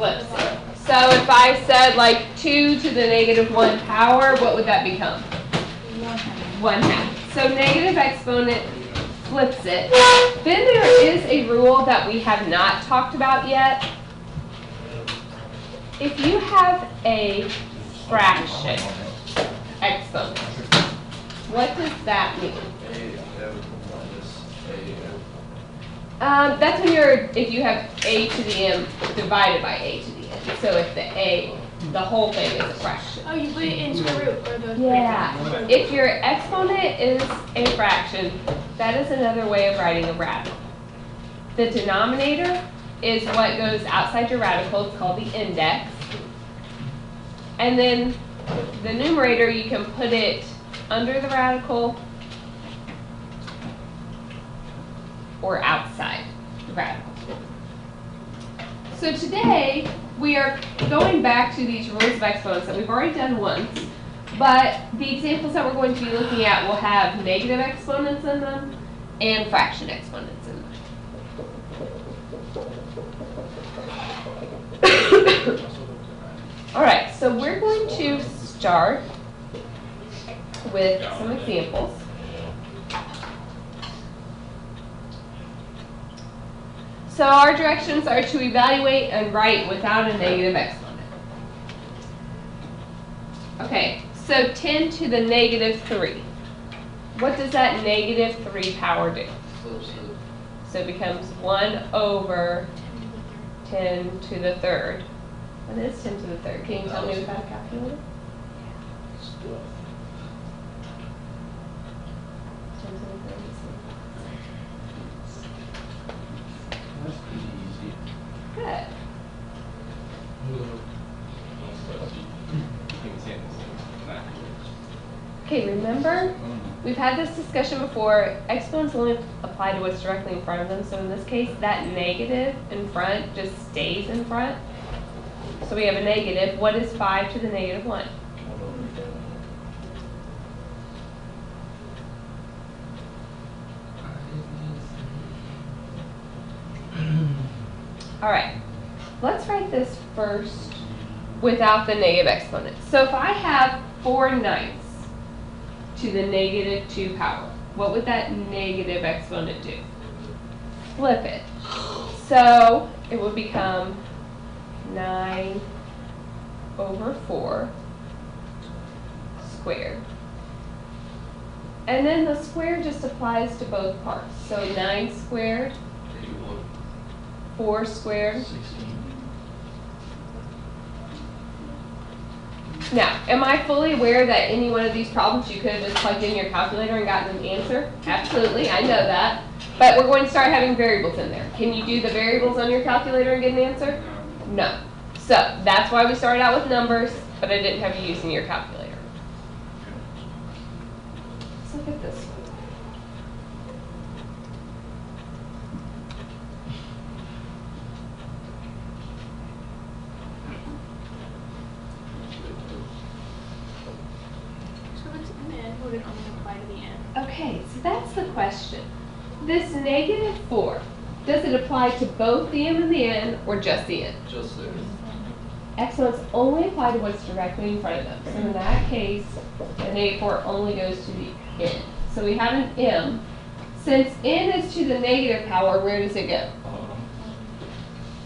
flips it. So if I said like 2 to the negative 1 power, what would that become? 1/2. So negative exponent flips it. Then there is a rule that we have not talked about yet. If you have a fraction exponent, what does that mean? That's when if you have a to the m divided by a to the n. So if the whole thing is a fraction. Oh, you put it into a root or the Yeah. If your exponent is a fraction, that is another way of writing a radical. The denominator is what goes outside your radical. It's called the index. And then the numerator, you can put it under the radical or outside the radical. So today, we are going back to these rules of exponents that we've already done once, but the examples that we're going to be looking at will have negative exponents in them and fraction exponents in them. All right, so we're going to start with some examples. So our directions are to evaluate and write without a negative exponent. Okay, so 10 to the negative 3. What does that negative 3 power do? So it becomes 1 over 10 to the third. What is 10 to the third? Can you tell me without a calculator? 10 to the third is good. Okay, remember, we've had this discussion before. Exponents only apply to what's directly in front of them. So in this case, that negative in front just stays in front. So we have a negative. What is 5 to the negative 1? All right, let's write this first without the negative exponent. So if I have 4/9 to the negative 2 power, what would that negative exponent do? Flip it. So it would become 9 over 4 squared. And then the square just applies to both parts. So 9 squared, 4 squared. Now, am I fully aware that any one of these problems you could have just plugged in your calculator and gotten an answer? Absolutely, I know that. But we're going to start having variables in there. Can you do the variables on your calculator and get an answer? No. So that's why we started out with numbers, but I didn't have you using your calculator. Let's look at this one. Would it only apply to the end? Okay, so that's the question. This negative 4, does it apply to both the m and the n, or just the n? Just there. Exponents only apply to what's directly in front of them. So in that case, the negative 4 only goes to the n. So we have an m. Since n is to the negative power, where does it go?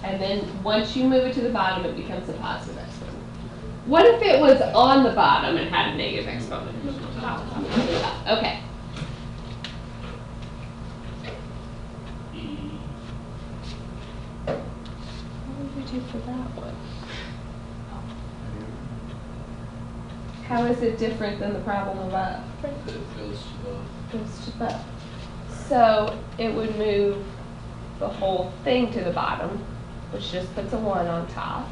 And then once you move it to the bottom, it becomes a positive exponent. What if it was on the bottom and had a negative exponent? Okay. What would we do for that one? How is it different than the problem above? It goes to the. Goes to both. So it would move the whole thing to the bottom, which just puts a 1 on top.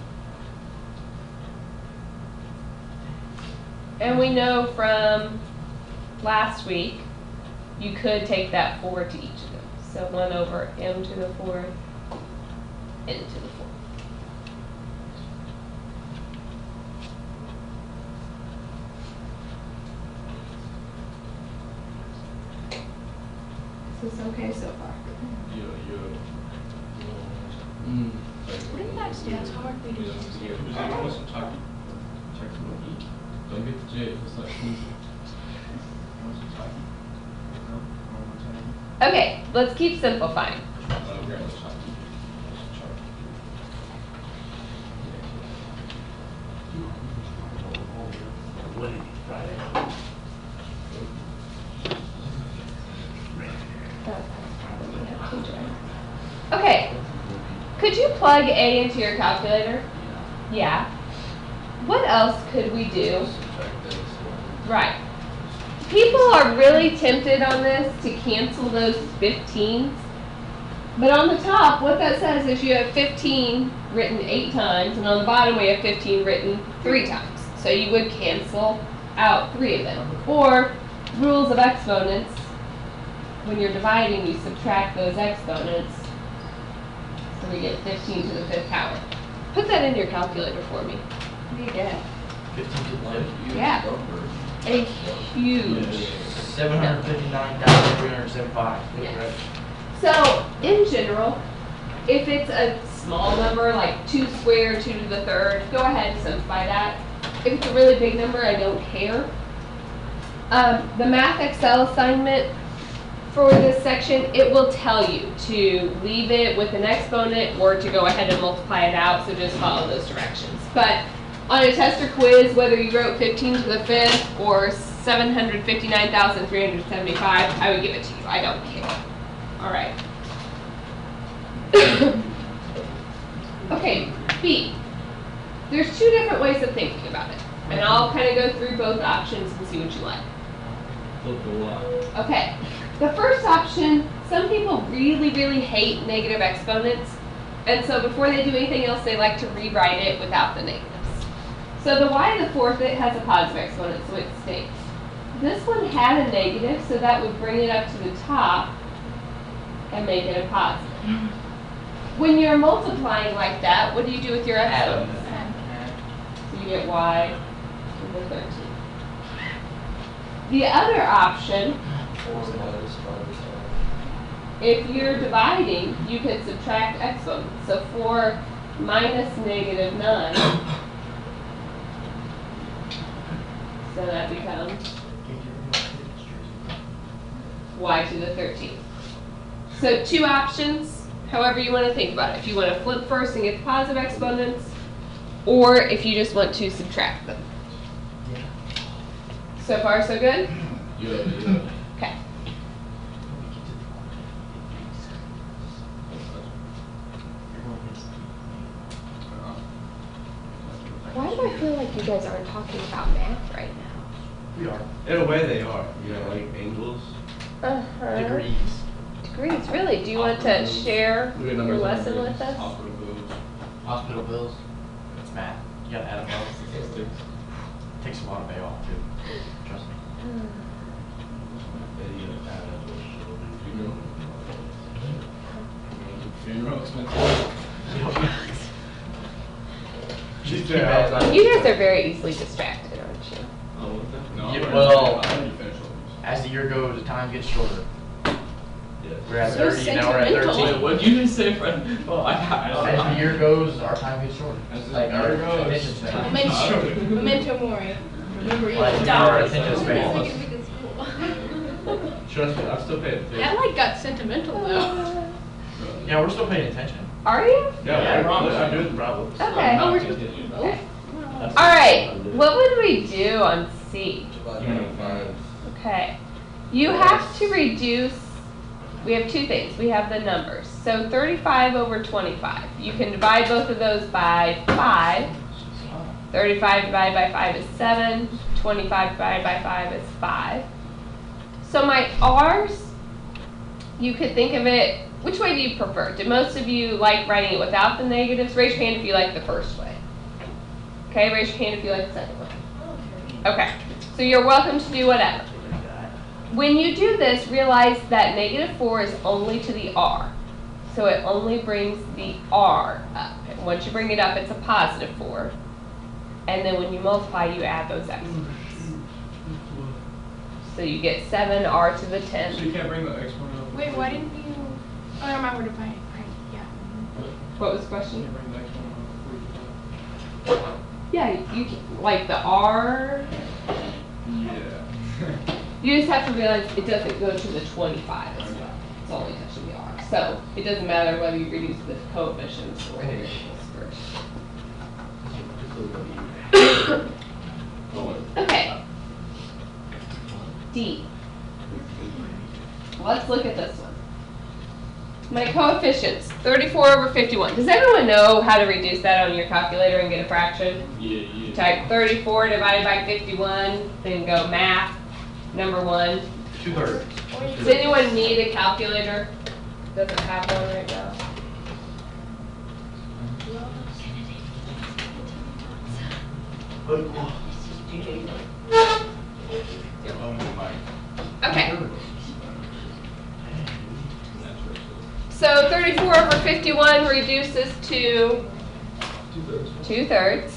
And we know from last week, you could take that 4 to each of them. So 1 over m to the 4th, n to the 4th. Is this okay so far? Wouldn't that Yes, that's hard. We do. Don't get the J, it's like Okay, let's keep simplifying. Okay, could you plug A into your calculator? Yeah. What else could we do? Right. People are really tempted on this to cancel those 15s. But on the top, what that says is you have 15 written 8 times, and on the bottom we have 15 written 3 times. So you would cancel out 3 of them. Or rules of exponents, when you're dividing, you subtract those exponents. So we get 15 to the 5th power. Put that in your calculator for me. What do you get? 15 to the 5th? Yeah. A huge. 759,375. Yes. So, in general, if it's a small number, like 2 squared, 2 to the 3rd, go ahead and simplify that. If it's a really big number, I don't care. The Math Excel assignment for this section, it will tell you to leave it with an exponent or to go ahead and multiply it out, so just follow those directions. But on a test or quiz, whether you wrote 15 to the 5th or 759,375, I would give it to you. I don't care. All right. Okay, B. There's 2 different ways of thinking about it. And I'll kind of go through both options and see what you like. Okay. The first option, some people really, really hate negative exponents. And so before they do anything else, they like to rewrite it without the negatives. So the y to the 4th, it has a positive exponent, so it stays. This one had a negative, so that would bring it up to the top and make it a positive. When you're multiplying like that, what do you do with your exponents? So you get y to the 13th. The other option, if you're dividing, you can subtract exponents. So 4 minus negative 9. So that becomes y to the 13th. So 2 options, however you want to think about it. If you want to flip first and get the positive exponents, or if you just want to subtract them. So far, so good? Yeah. Okay. Why do I feel like you guys aren't talking about math right now? We are. In a way they are. You know, like angles. Uh-huh. Degrees. Degrees, really? Do you want to share your lesson with us? Hospital bills. Hospital bills. It's math. You gotta add them up. Statistics. Takes a lot to pay off too. Trust me. Funeral expenses. You guys are very easily distracted, aren't you? Oh, what's that? No, Yeah, I'm well, I need to finish all As the year goes, the time gets shorter. these. Yes. We're at So 30, now we're at sentimental. 13. What did you just say, friend? Oh, I As the year goes, our time gets shorter. As the Like our year goes. attention span. Memento mori. Remember you Like die. our attention span. Trust me, I'm still paying attention. That like got sentimental though. Yeah, we're still paying attention. Are you? Yeah, I promise. I'm doing the problems. Okay. I'm not Oh, we're continuing. Okay. All right. What would we do on C? Okay. You have to reduce. We have 2 things. We have the numbers. So 35 over 25. You can divide both of those by 5. 35 divided by 5 is 7. 25 divided by 5 is 5. So my R's, you could think of it, which way do you prefer? Do most of you like writing it without the negatives? Raise your hand if you like the first way. Okay, raise your hand if you like the second way. Okay, so you're welcome to do whatever. When you do this, realize that -4 is only to the R. So it only brings the R up. And once you bring it up, it's a +4. And then when you multiply, you add those exponents. So you get 7R to the 10th. So you can't bring the exponent up? Wait, why didn't you? Oh, I remember to buy it. Right, yeah. What was the You question? can't bring the exponent up? Yeah, you can, like the R. Yeah. You just have to realize it doesn't go to the 25 as well. It's only touching the R. So it doesn't matter whether you reduce the coefficients or variables first. Okay. D. Let's look at this one. My coefficients, 34 over 51. Does everyone know how to reduce that on your calculator and get a fraction? Yeah. Type 34 divided by 51, then go math, number 1. 2/3. Does anyone need a calculator? Doesn't have one right now. Okay. So 34 over 51 reduces to 2/3.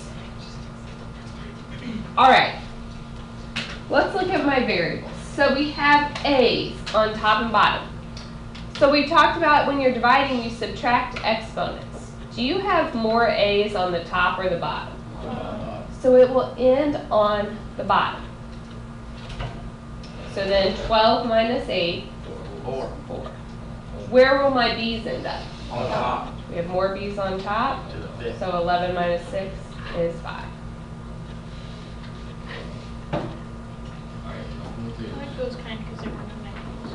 All right. Let's look at my variables. So we have A's on top and bottom. So we talked about when you're dividing, you subtract exponents. Do you have more A's on the top or the bottom? So it will end on the bottom. So then 12 minus 8, 4. Where will my B's end up? On top. We have more B's on top. To the fifth. So 11 minus 6 is 5. I like those kind because they weren't negatives.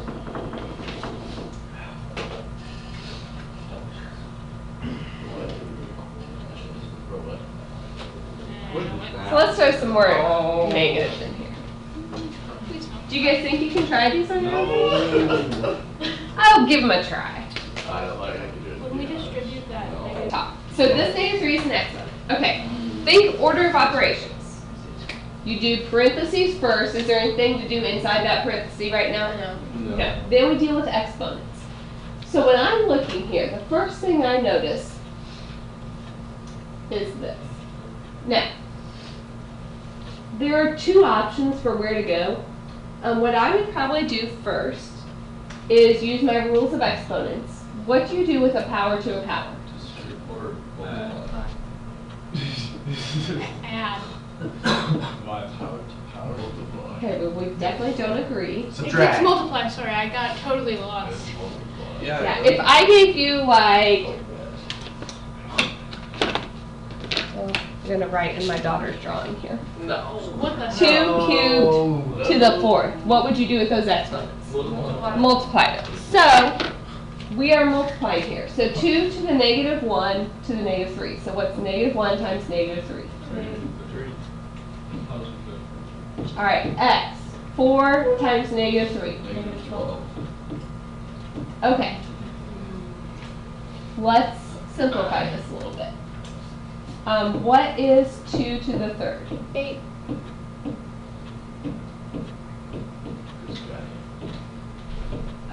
So let's throw some more negatives in here. Please no. Do you guys think you can try these on your own? I'll give them a try. I don't like I can do it. When we distribute that negative, Top. So this -3 is an exponent. Okay. Think order of operations. You do parentheses first. Is there anything to do inside that parenthesis right now? No. No. Then we deal with exponents. So when I'm looking here, the first thing I notice is this. Now, there are two options for where to go. What I would probably do first is use my rules of exponents. What do you do with a power to a power? add. My power to power multiply. Okay, but we definitely don't agree. It's Subtract. multiply. Sorry, I got totally lost. Yeah, if I gave you like, oh, I'm gonna write in my daughter's drawing here. No. What the 2 hell? cubed to the 4th. What would you do with those exponents? Multiply. Multiply them. So we are multiplying here. So 2 to the -1 to the -3. So what's -1 times -3? 3. All right, x. 4 times -3. -12. Okay. Let's simplify this a little bit. What is 2 to the 3rd? 8.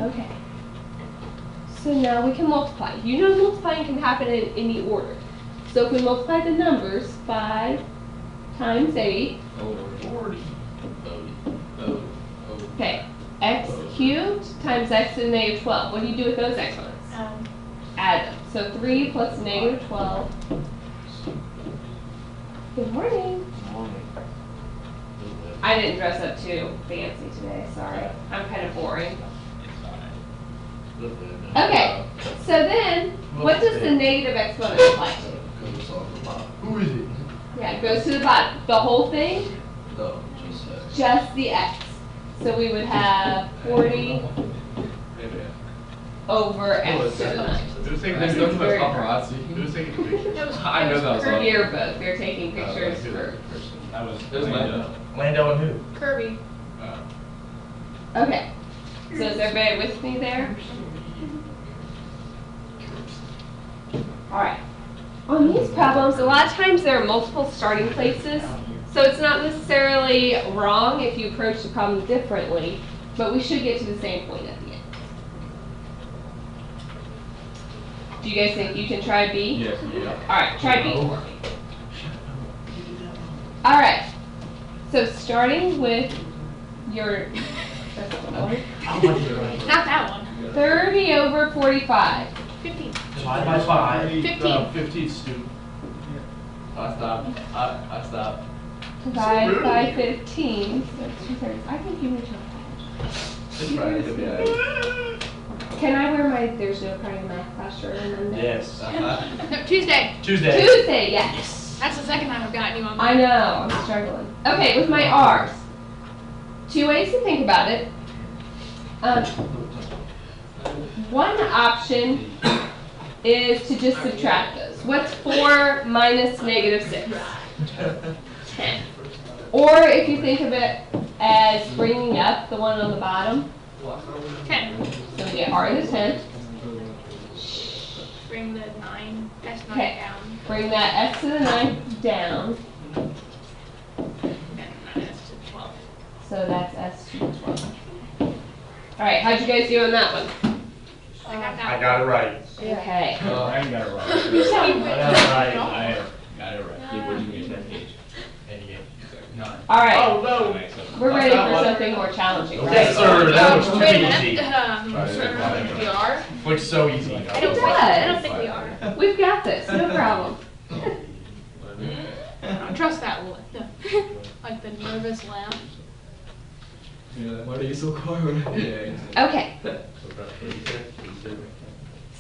Okay. So now we can multiply. You know multiplying can happen in any order. So if we multiply the numbers, 5 times 8, Over 40. Oh. okay, x cubed times x to the -12. What do you do with those exponents? Add them. So 3 plus -12. Good morning. I didn't dress up too fancy today, sorry. I'm kind of boring. Okay, so then, what does the negative exponent apply to? Who is it? Yeah, it goes to the bottom. The whole thing, No, just that. just the x. So we would have 40 over x to the 9. Who's taking That's pictures? very paparazzi? Who's taking pictures? That was, I know that was For on. yearbook, they're taking pictures for, That was Lando. Lando and who? Kirby. okay. So is everybody with me there? All right. On these problems, a lot of times there are multiple starting places, so it's not necessarily wrong if you approach the problem differently, but we should get to the same point at the end. Do you guys think you can try B? Yes. Yeah. All right, try B for me. All right. So starting with your that's not the one. Not that one. 30 over 45. 15. Divide by 5. 15. 15 student. I stopped. I stopped. Divide rude. by 15, so that's 2/3. I think you would have. Just trying to get me. Can I wear my There's No Crying Math class shirt on Monday? Yes. No, Tuesday. Tuesday. Tuesday, yes. That's the second time I've gotten you on I that. know, I'm struggling. Okay, with my R's. 2 ways to think about it. One option is to just subtract those. What's 4 minus -6? 10. Or if you think of it as bringing up the one on the bottom, 10. so we get R to the 10th. Bring the 9, S9 Okay. down. Bring that S to the 9th down. Then S to 12. So that's S to the 12th. Alright, how'd you guys do on that one? I got that. I got it right. Okay. I ain't got it wrong. You sound You good. went I got it right. I got it right. Yeah, what'd you get that page? 9. Alright, Oh, no. we're ready for something more challenging, right? Yes, sir. That was too Wait a easy. minute. We are? Looks so easy. I don't think we are. We've got this, no problem. I don't trust that one. Like the nervous laugh. Why are you so quiet? Yeah. Okay,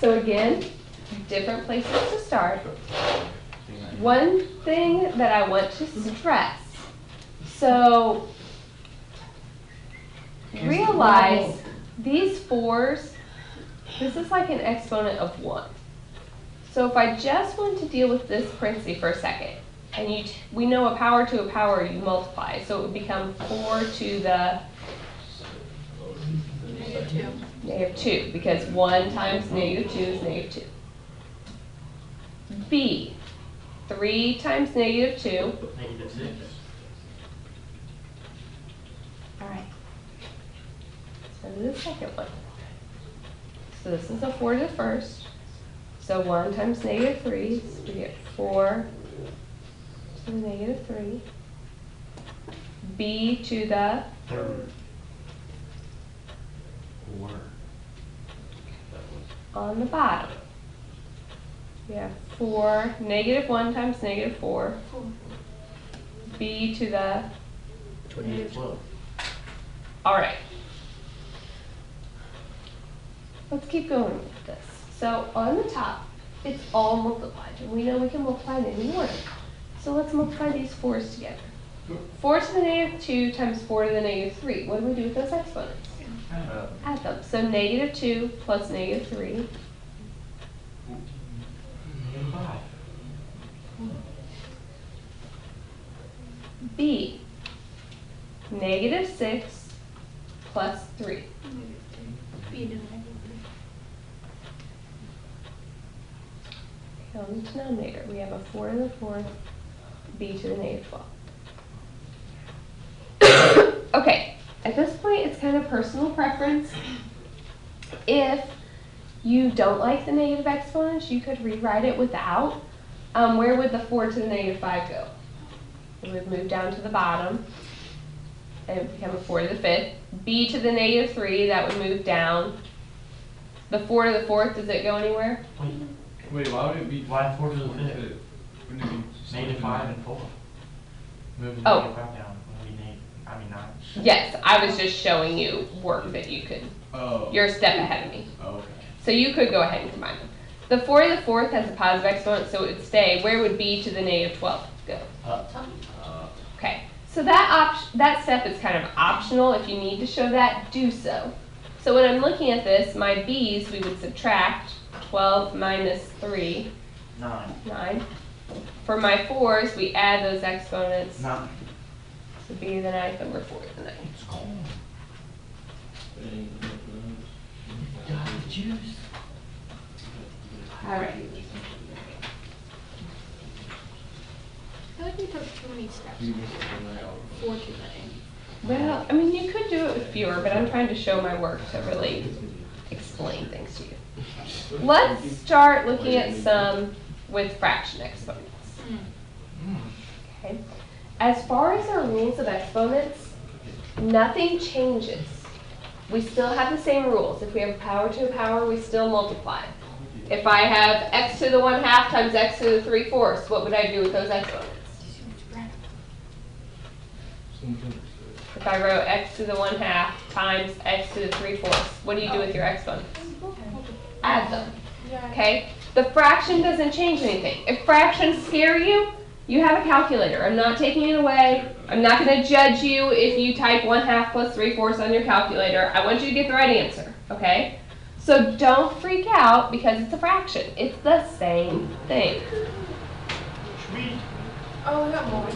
so again, different places to start. One thing that I want to stress, so realize these 4s, this is like an exponent of 1. So if I just want to deal with this parenthesis for a second, and we know a power to a power you multiply, so it would become 4 to the -2, because 1 times -2 is -2. B, 3 times -2. -6. All right. So the second one. So this is a 4 to the first. So 1 times -3, so we get 4 to the -3. B to the Third. 4. on the bottom. We have 4, -1 times -4. B to the, -12. all right. Let's keep going with this. So on the top, it's all multiplied. And we know we can multiply in any order. So let's multiply these 4's together. 4 to the -2 times 4 to the -3. What do we do with those exponents? Add them. So -2 plus -3. -5. B, -6 plus 3. B to the On the denominator, we have a 4 to the 4th, B to the -12. Okay, at this point, it's kind of personal preference. If you don't like the negative exponents, you could rewrite it without. Where would the 4 to the -5 go? It would move down to the bottom. And it would become a 4 to the 5th. B to the -3, that would move down. The 4 to the 4th, does it go anywhere? Wait, why would it be? Why 4 to the 5th? Wouldn't it be -5 and 4. Move the Oh. -5 down. It'll be 9. Yes, I was just showing you work that you could, Oh. you're a step ahead of me. Okay. So you could go ahead and combine them. The 4 to the 4th has a positive exponent, so it would stay. Where would B to the -12 go? Up. Okay, so that step is kind of optional. If you need to show that, do so. So when I'm looking at this, my B's, we would subtract 12 minus 3, 9. 9. For my 4's, we add those exponents. 9. So B to the 9th over 4 to the 9th. It's cold. Got the juice. All right. I feel like we took too many steps. 4 too many. Well, I mean, you could do it with fewer, but I'm trying to show my work to really explain things to you. Let's start looking at some with fraction exponents. Okay. As far as our rules of exponents, nothing changes. We still have the same rules. If we have a power to a power, we still multiply. If I have x to the 1/2 times x to the 3/4, what would I do with those exponents? If I wrote x to the 1/2 times x to the 3/4, what do you do with your exponents? Add them. Okay? The fraction doesn't change anything. If fractions scare you, you have a calculator. I'm not taking it away. I'm not going to judge you if you type 1/2 plus 3/4 on your calculator. I want you to get the right answer. Okay? So don't freak out because it's a fraction. It's the same thing. Oh, I got more.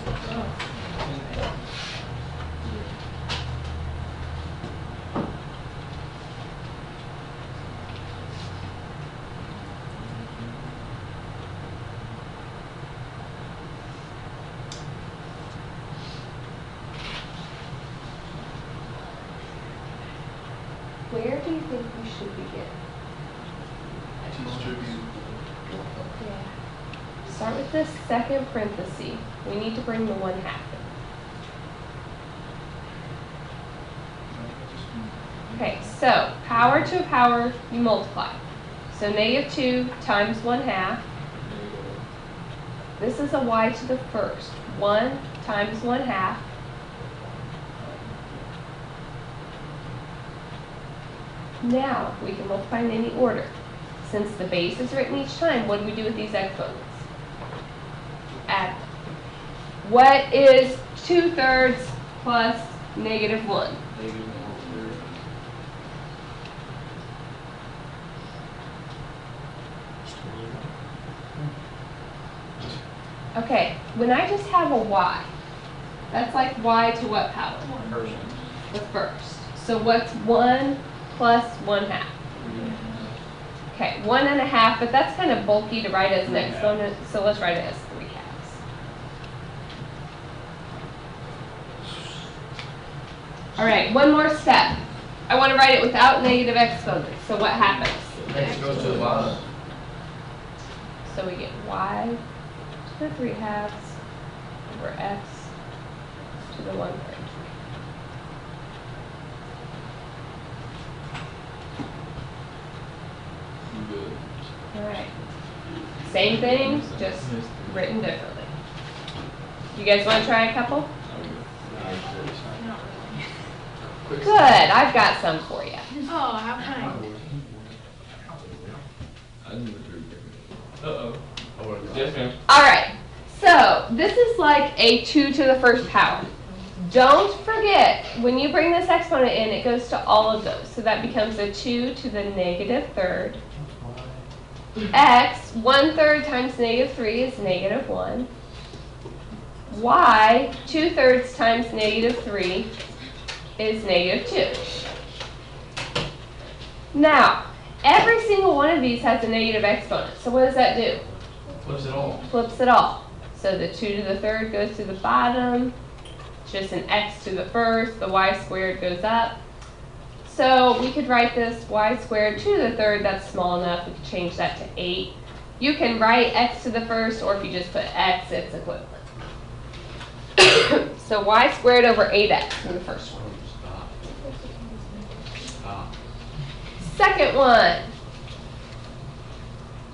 Where do you think we should begin? Yeah. Start with this second parenthesis. We need to bring the 1/2 in. Okay, so power to a power, you multiply. So -2 times 1/2. This is a y to the first. 1 times 1/2. Now, we can multiply in any order. Since the base is written each time, what do we do with these exponents? Add them. What is 2/3 plus -1? Okay, when I just have a y, that's like y to what power? The first. So what's 1 plus 1/2? Okay, 1.5, but that's kind of bulky to write as an exponent, so let's write it as 3/2. All right, one more step. I want to write it without negative exponents. So what happens? X goes to the bottom. So we get y to the 3/2 over x to the 1/3. All right. Same thing, just written differently. You guys want to try a couple? Good. I've got some for you. Oh, how kind. Uh-oh. Yes, ma'am. All right. So this is like a 2 to the first power. Don't forget, when you bring this exponent in, it goes to all of those. So that becomes a 2 to the -3rd. X, 1/3 times -3 is -1. Y, 2/3 times -3 is -2. Now, every single one of these has a negative exponent. So what does that do? Flips it all. Flips it all. So the 2 to the 3rd goes to the bottom. Just an x to the first. The y squared goes up. So we could write this y squared 2 to the 3rd. That's small enough. We could change that to 8. You can write x to the first, or if you just put x, it's equivalent. So y squared over 8x for the first one. Second one.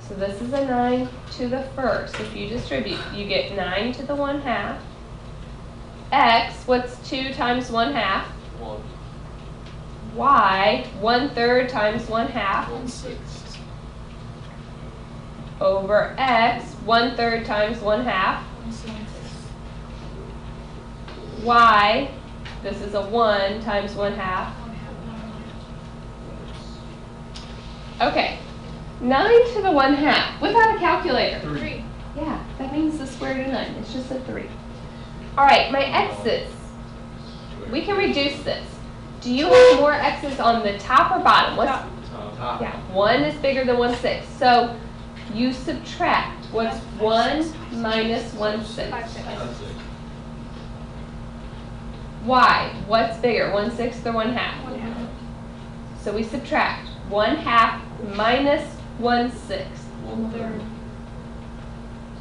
So this is a 9 to the first. If you distribute, you get 9 to the 1/2. X, what's 2 times 1/2? Y, 1/3 times 1/2 1/6. over x, 1/3 times 1/2. 1/7. Y, this is a 1 times 1/2. Okay, 9 to the 1/2 without a calculator. 3. Yeah, that means the square root of 9. It's just a 3. All right, my x's. We can reduce this. Do you have more x's on the top or bottom? What's, Top. yeah, 1 is bigger than 1/6. So you subtract. What's 1 minus 1/6? 5/6. Y, what's bigger, 1/6 or 1/2? 1/2. So we subtract 1/2 minus 1/6. 1/3.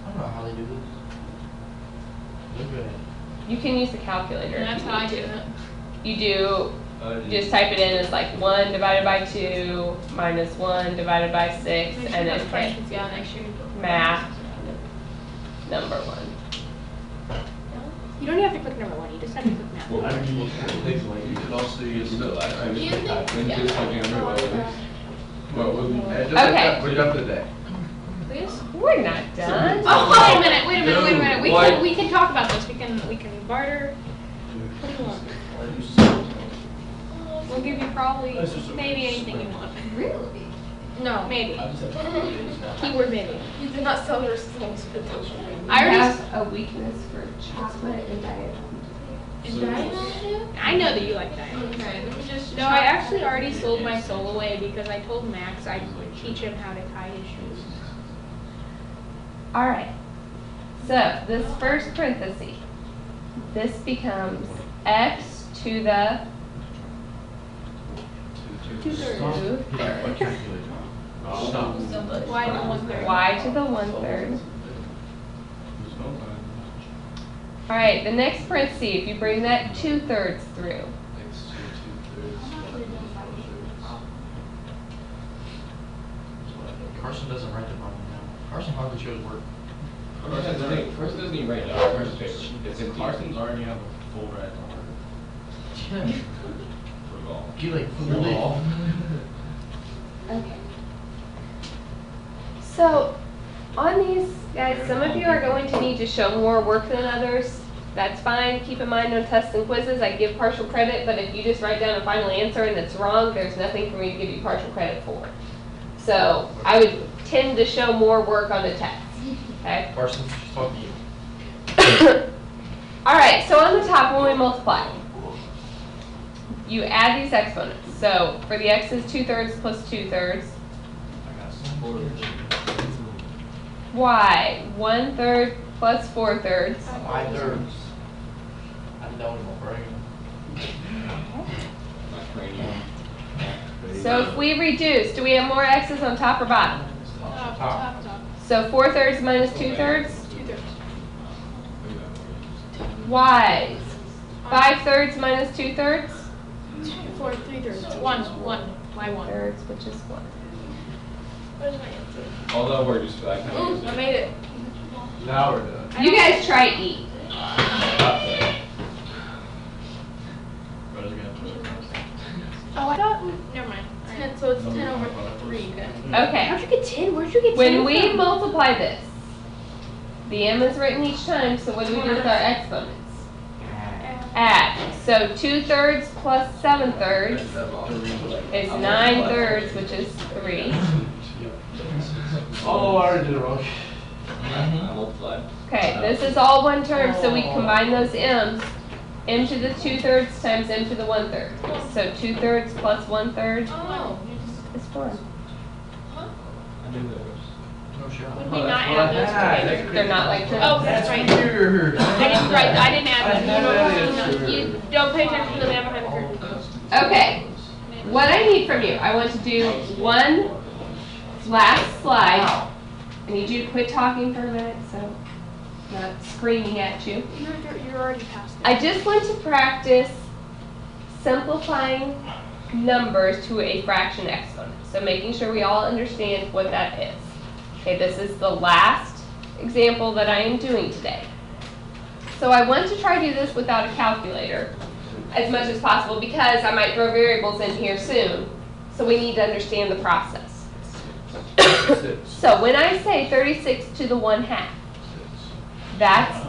I don't know how they do this. Look at it. You can use the calculator And if that's you how I need do to. it. You do Just type it in as like 1 divided by 2 minus 1 divided by 6, Make sure and then that's hit French, yeah, make sure you put math number 1. You don't have to click number 1, you just have to click math. Well, I mean, you could also use the last time. You think- Okay. We're done for the day. Please? We're not done. Oh, wait a minute. We can talk about this. We can barter. What do you want? We'll give you probably maybe anything you want. Really? No, maybe. Keyword maybe. You did not sell your things for the I have a weakness for chocolate and diet. I know that you like that. Okay, let me just. No, I actually already sold my soul away because I told Max I'd teach him how to tie his shoes. Alright, so this first parenthesis, this becomes x to the Why the 1/3? y to the 1/3. Alright, the next parenthesis, if you bring that 2/3 through, Carson doesn't write the problem down. Carson hardly shows work. Carson doesn't even write down. It's in Carson's already have a full red on. For golf. You like football? okay. So, on these, guys, some of you are going to need to show more work than others. That's fine. Keep in mind on tests and quizzes, I give partial credit, but if you just write down a final answer and it's wrong, there's nothing for me to give you partial credit for. So, I would tend to show more work on the test. Okay? Carson, she's talking to you. Alright, so on the top, when we multiply, you add these exponents. So, for the x's, 2/3 plus 2/3. Y, 1/3 plus 4/3. My thirds. I don't know, right? So if we reduce, do we have more x's on top or bottom? Top. So 4/3 minus 2/3? 2/3. Y's, 5/3 minus 2/3? 4 3/3. 1. Why 1? Thirds, which is 1. Where's my answer? All that work just for that kind Ooh, I made it. Now we're done. You guys try E. Oh, I thought. Never mind. 10, so it's 10 over 3 then. Okay. How'd you get 10? Where'd you get 10? When we multiply this, the m is written each time, so what do we do with our exponents? Add. So 2/3 plus 7/3 is 9/3, which is 3. Oh, I already did it wrong. I multiplied. Okay, this is all one term, so we combine those m's. M to the 2/3 times m to the 1/3. So 2/3 plus 1/3 Oh. is 4. I did that. No shot. Would we not add those together? They're not like this. Oh, that's right. Weird. I didn't add them. You don't pay attention to the man behind the curtain. Okay, what I need from you, I want to do one last slide. I need you to quit talking for a minute, so I'm not screaming at you. You're already past it. I just want to practice simplifying numbers to a fraction exponent. So making sure we all understand what that is. Okay, this is the last example that I am doing today. So I want to try to do this without a calculator as much as possible because I might throw variables in here soon. So we need to understand the process. So when I say 36 to the 1/2, that's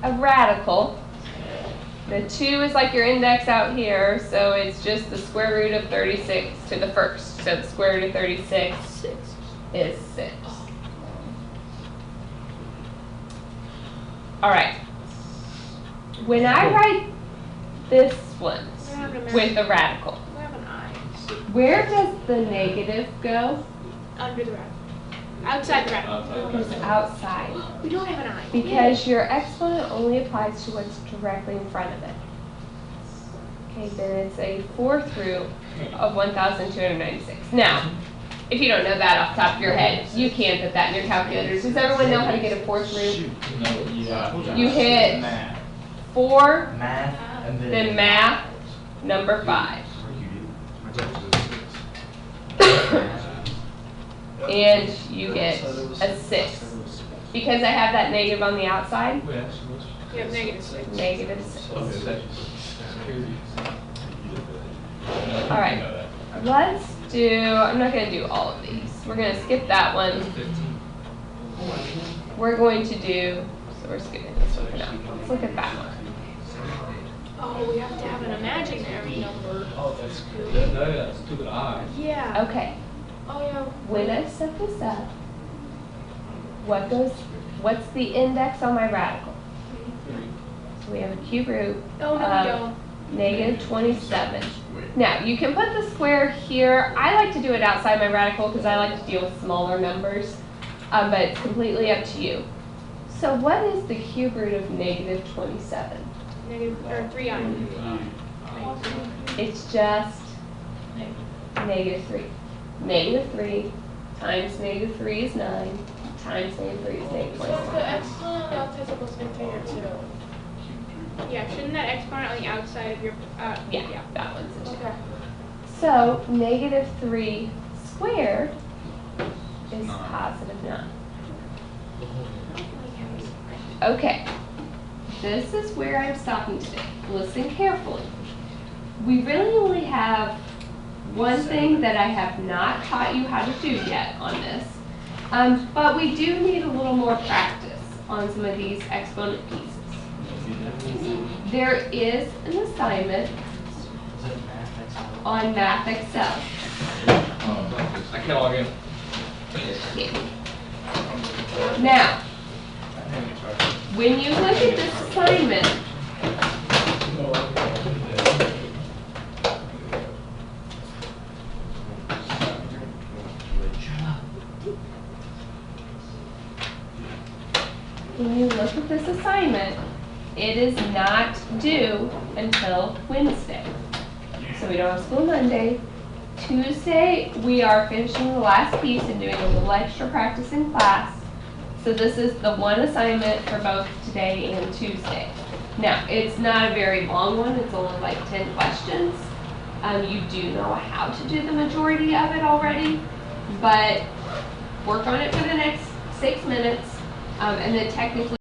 a radical. The 2 is like your index out here, so it's just the square root of 36 to the first. So the square root of 36 is 6. Alright. When I write this one with the radical, We have an I. where does the negative go? Under the radical. Outside the radical. It's outside. We don't have an I. Because your exponent only applies to what's directly in front of it. Okay, then it's a 4th root of 1,296. Now, if you don't know that off the top of your head, you can put that in your calculator. Does everyone know how to get a 4th root? No, yeah. You hit 4, Math and then math. number 5. And you get a 6. Because I have that negative on the outside, You have -6. negative 6. Okay, that's crazy. All right. Let's do, I'm not going to do all of these. We're going to skip that one. We're going to do, so we're skipping this one for now. Let's look at that one. Oh, we have to have an imaginary number. Oh, that's good. No, that's stupid eye. Yeah. Okay. Oh, yeah. When I set this up, what's the index on my radical? So we have a cube root Oh, no, we of don't. negative 27. Now, you can put the square here. I like to do it outside my radical because I like to deal with smaller numbers, but it's completely up to you. So what is the cube root of negative 27? Or 3i. It's just negative 3. Negative 3 times negative 3 is 9, times negative 3 is negative So 27. the exponent on the outside is supposed to be 3 or 2. Yeah, shouldn't that exponent on the outside of your, Yeah, that one's a 2. Okay. So negative 3 squared is positive 9. Okay, this is where I'm stopping today. Listen carefully. We really only have one thing that I have not taught you how to do yet on this, but we do need a little more practice on some of these exponent pieces. There is an assignment on Math Excel. I can't log in. Now, when you look at this assignment, it is not due until Wednesday. So we don't have school Monday. Tuesday, we are finishing the last piece and doing a little extra practice in class. So this is the one assignment for both today and Tuesday. Now, it's not a very long one. It's only like 10 questions. You do know how to do the majority of it already, but work on it for the next 6 minutes, and then technically